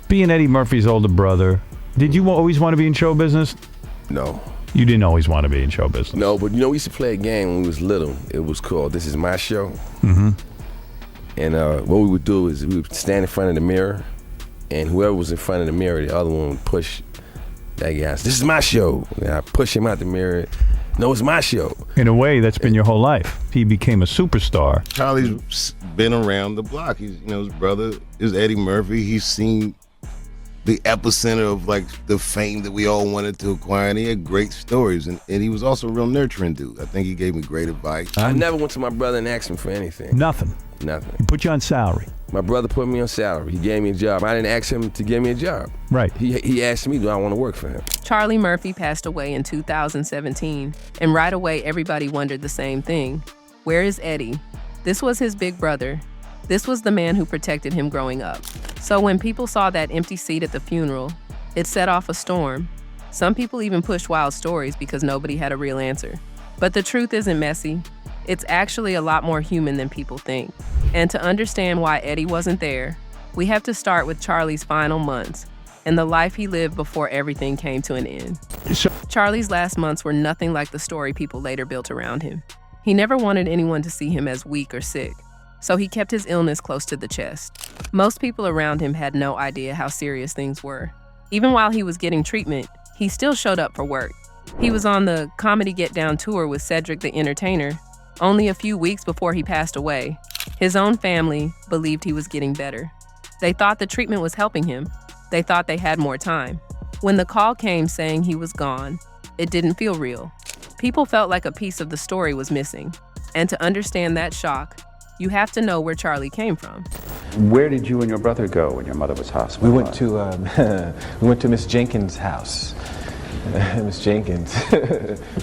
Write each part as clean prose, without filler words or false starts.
Being Eddie Murphy's older brother, did you always want to be in show business? No. You didn't always want to be in show business? No, but we used to play a game when we was little. It was called This Is My Show. Mm-hmm. And what we would do is we would stand in front of the mirror, and whoever was in front of the mirror, the other one would push that guy. This is my show. And I push him out the mirror. No, it's my show. In a way, that's been your whole life. He became a superstar. Charlie's been around the block. He's, his brother is Eddie Murphy. He's seen the epicenter of like the fame that we all wanted to acquire, and he had great stories, and he was also a real nurturing dude. I think he gave me great advice. I never went to my brother and asked him for anything. Nothing. He put you on salary. My brother put me on salary. He gave me a job. I didn't ask him to give me a job. Right. He asked me, do I want to work for him? Charlie Murphy passed away in 2017, and right away everybody wondered the same thing. Where is Eddie? This was his big brother. This was the man who protected him growing up. So when people saw that empty seat at the funeral, it set off a storm. Some people even pushed wild stories because nobody had a real answer. But the truth isn't messy. It's actually a lot more human than people think. And to understand why Eddie wasn't there, we have to start with Charlie's final months and the life he lived before everything came to an end. Charlie's last months were nothing like the story people later built around him. He never wanted anyone to see him as weak or sick, so he kept his illness close to the chest. Most people around him had no idea how serious things were. Even while he was getting treatment, he still showed up for work. He was on the Comedy Get Down tour with Cedric the Entertainer. Only a few weeks before he passed away, his own family believed he was getting better. They thought the treatment was helping him. They thought they had more time. When the call came saying he was gone, it didn't feel real. People felt like a piece of the story was missing. And to understand that shock, you have to know where Charlie came from. Where did you and your brother go when your mother was hospitalized? We went to Miss Jenkins' house. Miss Jenkins.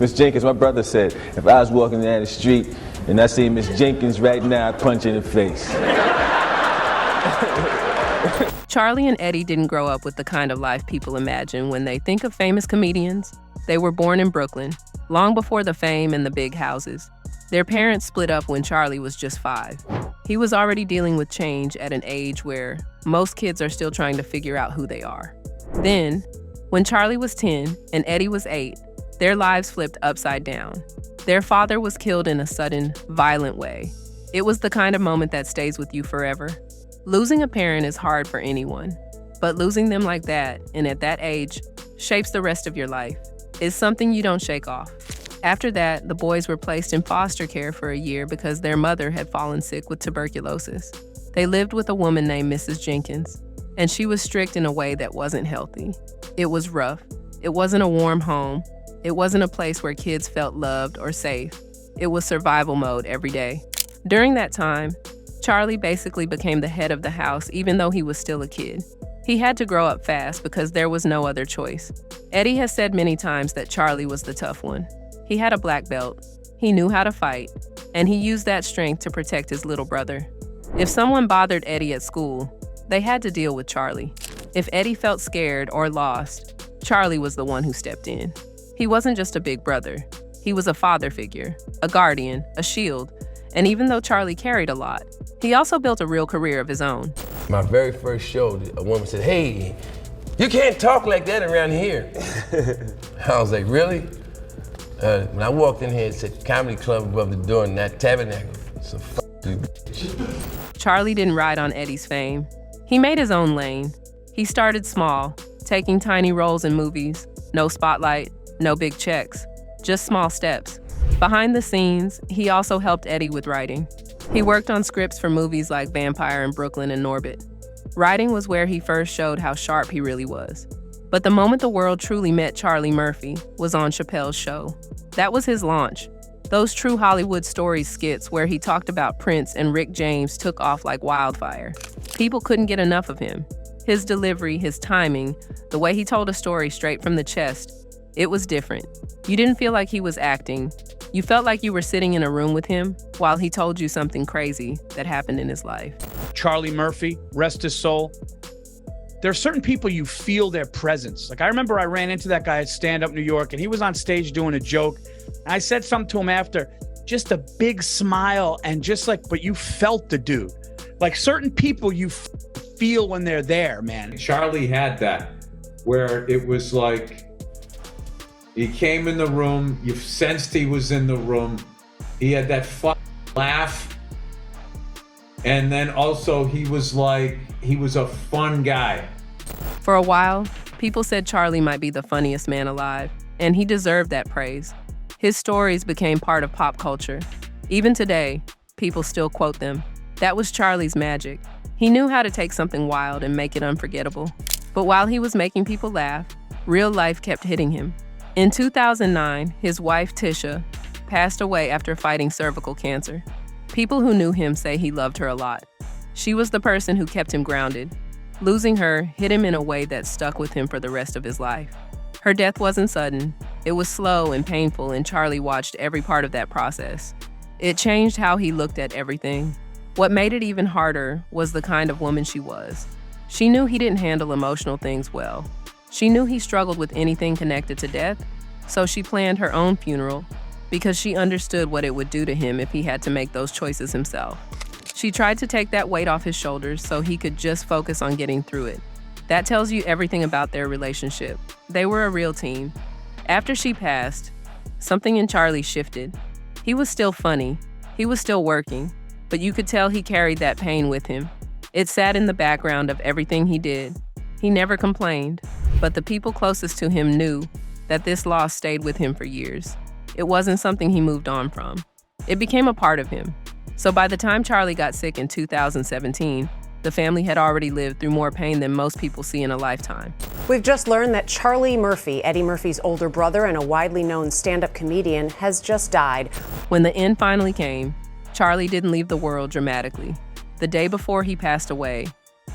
Miss Jenkins, my brother said, if I was walking down the street and I see Miss Jenkins right now, I'd punch her in the face. Charlie and Eddie didn't grow up with the kind of life people imagine when they think of famous comedians. They were born in Brooklyn, long before the fame and the big houses. Their parents split up when Charlie was just 5. He was already dealing with change at an age where most kids are still trying to figure out who they are. Then, when Charlie was 10 and Eddie was 8, their lives flipped upside down. Their father was killed in a sudden, violent way. It was the kind of moment that stays with you forever. Losing a parent is hard for anyone, but losing them like that and at that age shapes the rest of your life. It's something you don't shake off. After that, the boys were placed in foster care for a year because their mother had fallen sick with tuberculosis. They lived with a woman named Mrs. Jenkins, and she was strict in a way that wasn't healthy. It was rough. It wasn't a warm home. It wasn't a place where kids felt loved or safe. It was survival mode every day. During that time, Charlie basically became the head of the house even though he was still a kid. He had to grow up fast because there was no other choice. Eddie has said many times that Charlie was the tough one. He had a black belt, he knew how to fight, and he used that strength to protect his little brother. If someone bothered Eddie at school, they had to deal with Charlie. If Eddie felt scared or lost, Charlie was the one who stepped in. He wasn't just a big brother. He was a father figure, a guardian, a shield, and even though Charlie carried a lot, he also built a real career of his own. My very first show, a woman said, "Hey, you can't talk like that around here." I was like, "Really?" When I walked in here, it said comedy club above the door in that tabernacle. So you, bitch. Charlie didn't ride on Eddie's fame. He made his own lane. He started small, taking tiny roles in movies. No spotlight, no big checks, just small steps. Behind the scenes, he also helped Eddie with writing. He worked on scripts for movies like Vampire in Brooklyn and Norbit. Writing was where he first showed how sharp he really was. But the moment the world truly met Charlie Murphy was on Chappelle's show. That was his launch. Those True Hollywood Stories skits where he talked about Prince and Rick James took off like wildfire. People couldn't get enough of him. His delivery, his timing, the way he told a story straight from the chest, it was different. You didn't feel like he was acting. You felt like you were sitting in a room with him while he told you something crazy that happened in his life. Charlie Murphy, rest his soul. There are certain people you feel their presence. Like I remember I ran into that guy at Stand Up New York and he was on stage doing a joke. And I said something to him after, just a big smile and just like, but you felt the dude. Like certain people you feel when they're there, man. Charlie had that, where it was like, he came in the room, you sensed he was in the room, he had that laugh, and then also he was a fun guy. For a while, people said Charlie might be the funniest man alive, and he deserved that praise. His stories became part of pop culture. Even today, people still quote them. That was Charlie's magic. He knew how to take something wild and make it unforgettable. But while he was making people laugh, real life kept hitting him. In 2009, his wife, Tisha, passed away after fighting cervical cancer. People who knew him say he loved her a lot. She was the person who kept him grounded. Losing her hit him in a way that stuck with him for the rest of his life. Her death wasn't sudden. It was slow and painful, and Charlie watched every part of that process. It changed how he looked at everything. What made it even harder was the kind of woman she was. She knew he didn't handle emotional things well. She knew he struggled with anything connected to death, so she planned her own funeral because she understood what it would do to him if he had to make those choices himself. She tried to take that weight off his shoulders so he could just focus on getting through it. That tells you everything about their relationship. They were a real team. After she passed, something in Charlie shifted. He was still funny. He was still working, but you could tell he carried that pain with him. It sat in the background of everything he did. He never complained, but the people closest to him knew that this loss stayed with him for years. It wasn't something he moved on from. It became a part of him. So by the time Charlie got sick in 2017, the family had already lived through more pain than most people see in a lifetime. We've just learned that Charlie Murphy, Eddie Murphy's older brother and a widely known stand-up comedian, has just died. When the end finally came, Charlie didn't leave the world dramatically. The day before he passed away,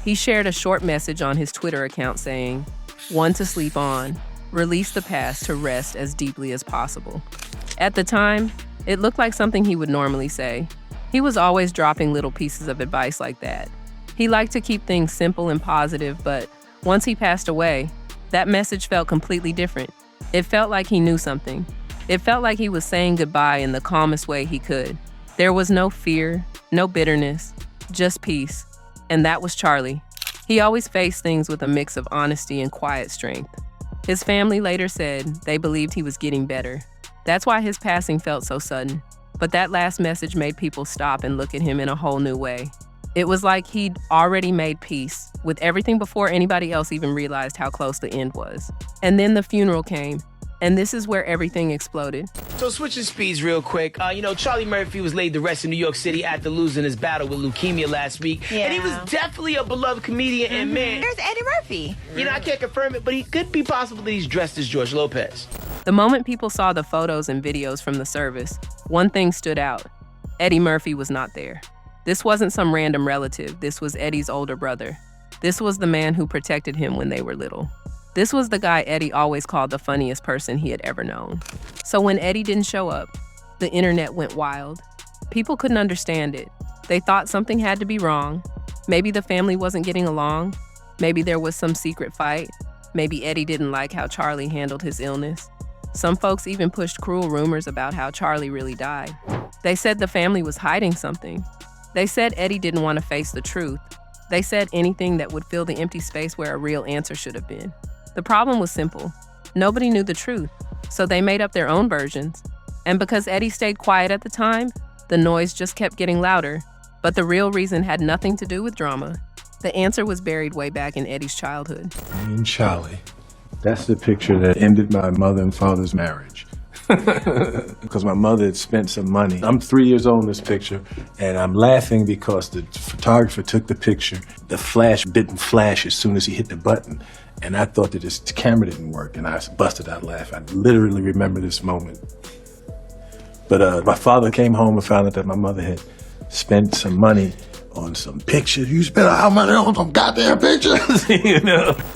he shared a short message on his Twitter account saying, "One to sleep on, release the past to rest as deeply as possible." At the time, it looked like something he would normally say. He was always dropping little pieces of advice like that. He liked to keep things simple and positive, but once he passed away, that message felt completely different. It felt like he knew something. It felt like he was saying goodbye in the calmest way he could. There was no fear, no bitterness, just peace. And that was Charlie. He always faced things with a mix of honesty and quiet strength. His family later said they believed he was getting better. That's why his passing felt so sudden. But that last message made people stop and look at him in a whole new way. It was like he'd already made peace with everything before anybody else even realized how close the end was. And then the funeral came, and this is where everything exploded. So switching speeds real quick, Charlie Murphy was laid to rest in New York City after losing his battle with leukemia last week. Yeah. And he was definitely a beloved comedian, and man... There's Eddie Murphy. I can't confirm it, but he could be possible that he's dressed as George Lopez. The moment people saw the photos and videos from the service, one thing stood out. Eddie Murphy was not there. This wasn't some random relative. This was Eddie's older brother. This was the man who protected him when they were little. This was the guy Eddie always called the funniest person he had ever known. So when Eddie didn't show up, the internet went wild. People couldn't understand it. They thought something had to be wrong. Maybe the family wasn't getting along. Maybe there was some secret fight. Maybe Eddie didn't like how Charlie handled his illness. Some folks even pushed cruel rumors about how Charlie really died. They said the family was hiding something. They said Eddie didn't want to face the truth. They said anything that would fill the empty space where a real answer should have been. The problem was simple. Nobody knew the truth, so they made up their own versions. And because Eddie stayed quiet at the time, the noise just kept getting louder. But the real reason had nothing to do with drama. The answer was buried way back in Eddie's childhood. Me and Charlie. That's the picture that ended my mother and father's marriage. Because my mother had spent some money. I'm 3 years old in this picture, and I'm laughing because the photographer took the picture. The flash didn't flash as soon as he hit the button, and I thought that his camera didn't work, and I busted out laughing. I literally remember this moment. But my father came home and found out that my mother had spent some money on some pictures. You spent how much on some goddamn pictures?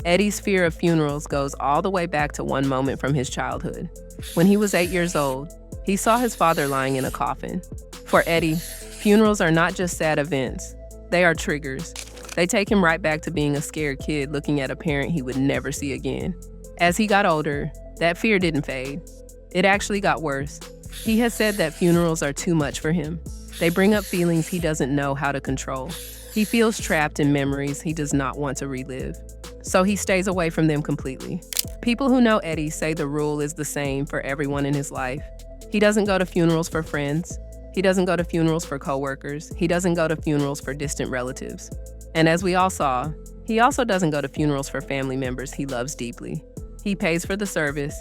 Eddie's fear of funerals goes all the way back to one moment from his childhood. When he was 8 years old, he saw his father lying in a coffin. For Eddie, funerals are not just sad events. They are triggers. They take him right back to being a scared kid looking at a parent he would never see again. As he got older, that fear didn't fade. It actually got worse. He has said that funerals are too much for him. They bring up feelings he doesn't know how to control. He feels trapped in memories he does not want to relive. So he stays away from them completely. People who know Eddie say the rule is the same for everyone in his life. He doesn't go to funerals for friends. He doesn't go to funerals for coworkers. He doesn't go to funerals for distant relatives. And as we all saw, he also doesn't go to funerals for family members he loves deeply. He pays for the service.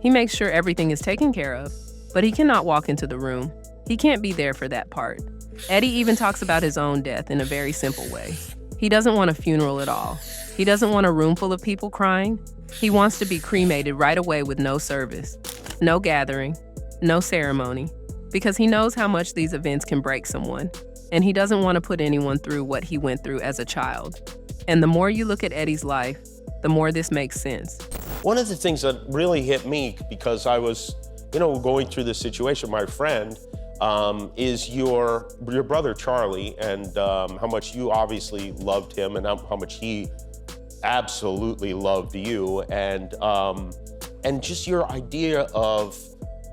He makes sure everything is taken care of, but he cannot walk into the room. He can't be there for that part. Eddie even talks about his own death in a very simple way. He doesn't want a funeral at all. He doesn't want a room full of people crying. He wants to be cremated right away with no service, no gathering, no ceremony, because he knows how much these events can break someone, and he doesn't want to put anyone through what he went through as a child. And the more you look at Eddie's life, the more this makes sense. One of the things that really hit me, because I was, going through this situation, my friend, is your brother Charlie, and how much you obviously loved him, and how much he absolutely loved you, and just your idea of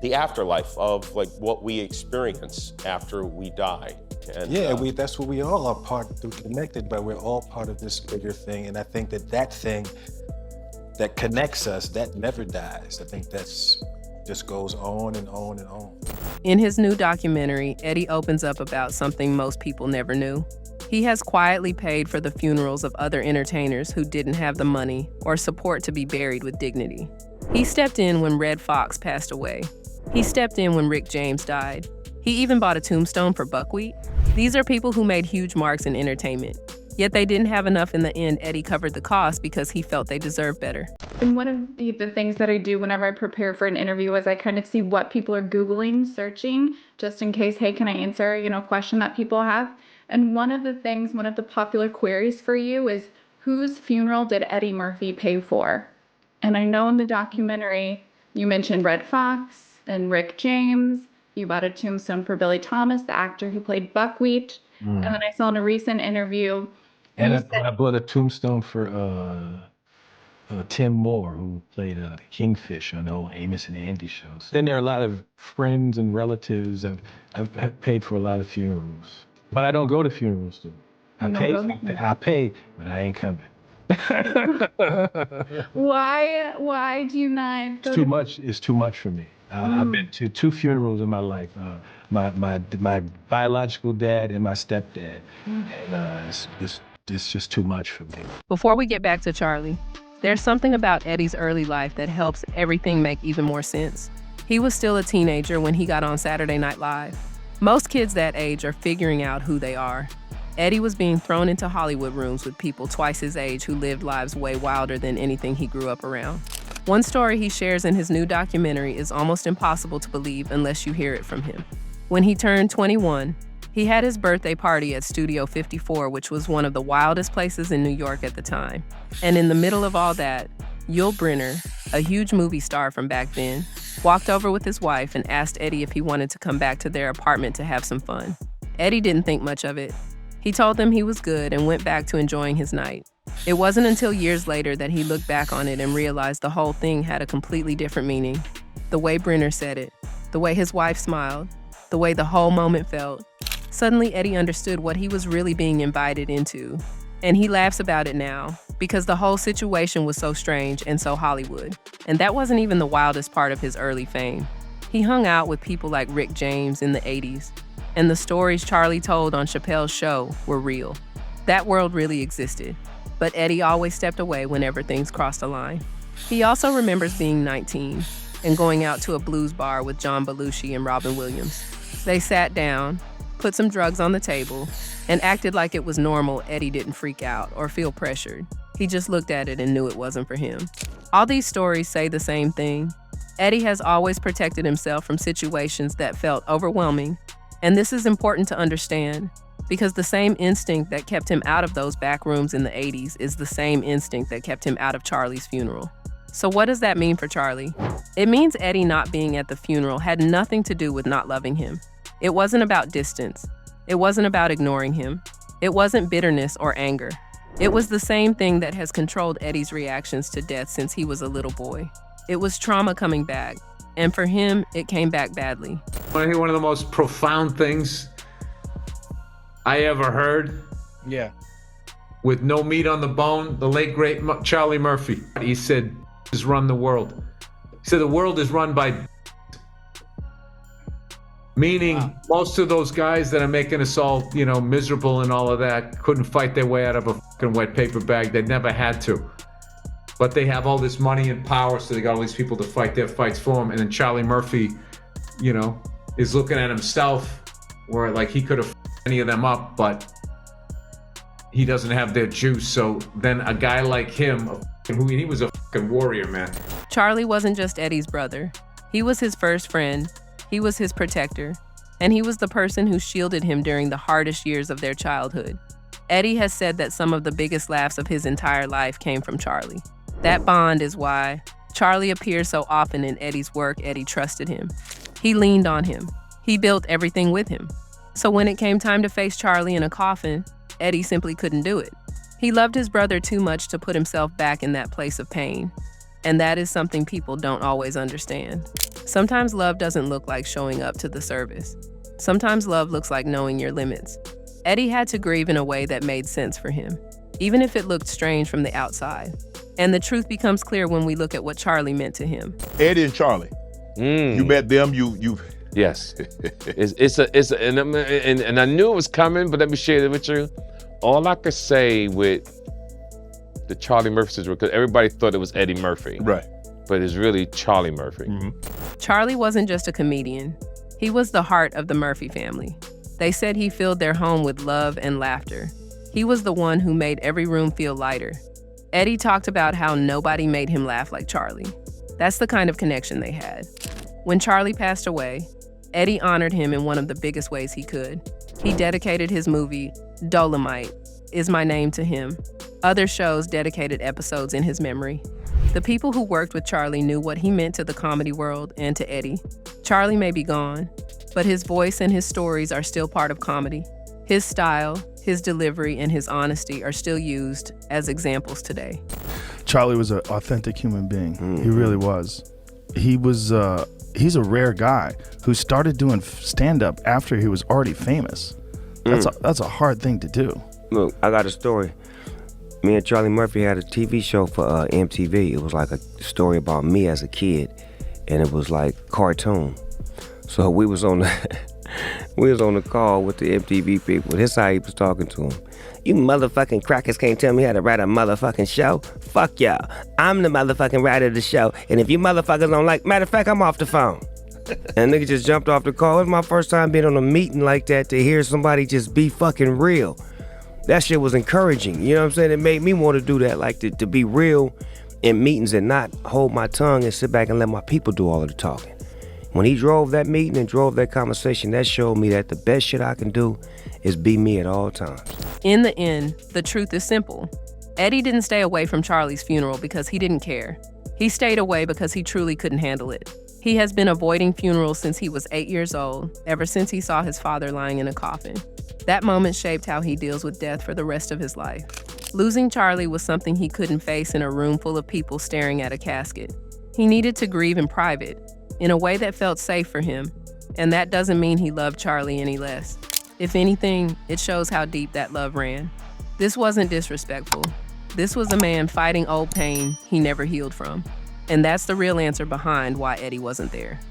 the afterlife, of like what we experience after we die. And, that's what we all are connected, but we're all part of this bigger thing. And I think that thing that connects us, that never dies. I think that's just goes on and on and on. In his new documentary, Eddie opens up about something most people never knew. He has quietly paid for the funerals of other entertainers who didn't have the money or support to be buried with dignity. He stepped in when Red Fox passed away. He stepped in when Rick James died. He even bought a tombstone for Buckwheat. These are people who made huge marks in entertainment. Yet they didn't have enough in the end. Eddie covered the cost because he felt they deserved better. And one of the things that I do whenever I prepare for an interview is I kind of see what people are Googling, searching, just in case, hey, can I answer, a question that people have? And one of the popular queries for you is, whose funeral did Eddie Murphy pay for? And I know in the documentary, you mentioned Red Fox and Rick James. You bought a tombstone for Billy Thomas, the actor who played Buckwheat. And then I saw in a recent interview. And I bought a tombstone for Tim Moore, who played Kingfish on the old Amos and Andy shows. Then there are a lot of friends and relatives. I've paid for a lot of funerals. But I don't go to funerals, too. I pay, but I ain't coming. Why do you not go? It's too much for me. I've been to 2 funerals in my life. My biological dad and my stepdad. And it's just too much for me. Before we get back to Charlie, there's something about Eddie's early life that helps everything make even more sense. He was still a teenager when he got on Saturday Night Live. Most kids that age are figuring out who they are. Eddie was being thrown into Hollywood rooms with people twice his age who lived lives way wilder than anything he grew up around. One story he shares in his new documentary is almost impossible to believe unless you hear it from him. When he turned 21, he had his birthday party at Studio 54, which was one of the wildest places in New York at the time. And in the middle of all that, Yul Brynner, a huge movie star from back then, walked over with his wife and asked Eddie if he wanted to come back to their apartment to have some fun. Eddie didn't think much of it. He told them he was good and went back to enjoying his night. It wasn't until years later that he looked back on it and realized the whole thing had a completely different meaning. The way Brynner said it, the way his wife smiled, the way the whole moment felt. Suddenly, Eddie understood what he was really being invited into. And he laughs about it now, because the whole situation was so strange and so Hollywood. And that wasn't even the wildest part of his early fame. He hung out with people like Rick James in the 80s, and the stories Charlie told on Chappelle's show were real. That world really existed, but Eddie always stepped away whenever things crossed a line. He also remembers being 19 and going out to a blues bar with John Belushi and Robin Williams. They sat down, put some drugs on the table, and acted like it was normal. Eddie didn't freak out or feel pressured. He just looked at it and knew it wasn't for him. All these stories say the same thing. Eddie has always protected himself from situations that felt overwhelming. And this is important to understand, because the same instinct that kept him out of those back rooms in the 80s is the same instinct that kept him out of Charlie's funeral. So what does that mean for Charlie? It means Eddie not being at the funeral had nothing to do with not loving him. It wasn't about distance. It wasn't about ignoring him. It wasn't bitterness or anger. It was the same thing that has controlled Eddie's reactions to death since he was a little boy. It was trauma coming back, and for him, it came back badly. I think one of the most profound things I ever heard Yeah. With no meat on the bone, the late great Charlie Murphy. He said, "Is run the world." He said the world is run by. Meaning, most of those guys that are making us all, miserable and all of that, couldn't fight their way out of a fucking wet paper bag. They never had to. But they have all this money and power, so they got all these people to fight their fights for them. And then Charlie Murphy, is looking at himself, where like he could have any of them up, but he doesn't have their juice. So then a guy like him, he was a fucking warrior, man. Charlie wasn't just Eddie's brother. He was his first friend. He was his protector, and he was the person who shielded him during the hardest years of their childhood. Eddie has said that some of the biggest laughs of his entire life came from Charlie. That bond is why Charlie appears so often in Eddie's work. Eddie trusted him. He leaned on him. He built everything with him. So when it came time to face Charlie in a coffin, Eddie simply couldn't do it. He loved his brother too much to put himself back in that place of pain. And that is something people don't always understand. Sometimes love doesn't look like showing up to the service. Sometimes love looks like knowing your limits. Eddie had to grieve in a way that made sense for him, even if it looked strange from the outside. And the truth becomes clear when we look at what Charlie meant to him. Eddie and Charlie. You met them, you Yes. And I knew it was coming, but let me share it with you. All I could say with the Charlie Murphy situation, because everybody thought it was Eddie Murphy. Right. But it's really Charlie Murphy. Charlie wasn't just a comedian. He was the heart of the Murphy family. They said he filled their home with love and laughter. He was the one who made every room feel lighter. Eddie talked about how nobody made him laugh like Charlie. That's the kind of connection they had. When Charlie passed away, Eddie honored him in one of the biggest ways he could. He dedicated his movie, Dolomite, Is My Name, to him. Other shows dedicated episodes in his memory. The people who worked with Charlie knew what he meant to the comedy world and to Eddie. Charlie may be gone, but his voice and his stories are still part of comedy. His style, his delivery, and his honesty are still used as examples today. Charlie was an authentic human being. He really was. He's a rare guy who started doing stand-up after he was already famous. That's a hard thing to do. Look, I got a story. Me and Charlie Murphy had a TV show for MTV. It was like a story about me as a kid, and it was like cartoon. So we was on the call with the MTV people. This how he was talking to them. You motherfucking crackers can't tell me how to write a motherfucking show. Fuck y'all. I'm the motherfucking writer of the show, and if you motherfuckers don't like, matter of fact, I'm off the phone. And nigga just jumped off the call. It was my first time being on a meeting like that to hear somebody just be fucking real. That shit was encouraging, you know what I'm saying? It made me want to do that, like to be real in meetings and not hold my tongue and sit back and let my people do all of the talking. When he drove that meeting and drove that conversation, that showed me that the best shit I can do is be me at all times. In the end, the truth is simple. Eddie didn't stay away from Charlie's funeral because he didn't care. He stayed away because he truly couldn't handle it. He has been avoiding funerals since he was 8 years old, ever since he saw his father lying in a coffin. That moment shaped how he deals with death for the rest of his life. Losing Charlie was something he couldn't face in a room full of people staring at a casket. He needed to grieve in private, in a way that felt safe for him, and that doesn't mean he loved Charlie any less. If anything, it shows how deep that love ran. This wasn't disrespectful. This was a man fighting old pain he never healed from. And that's the real answer behind why Eddie wasn't there.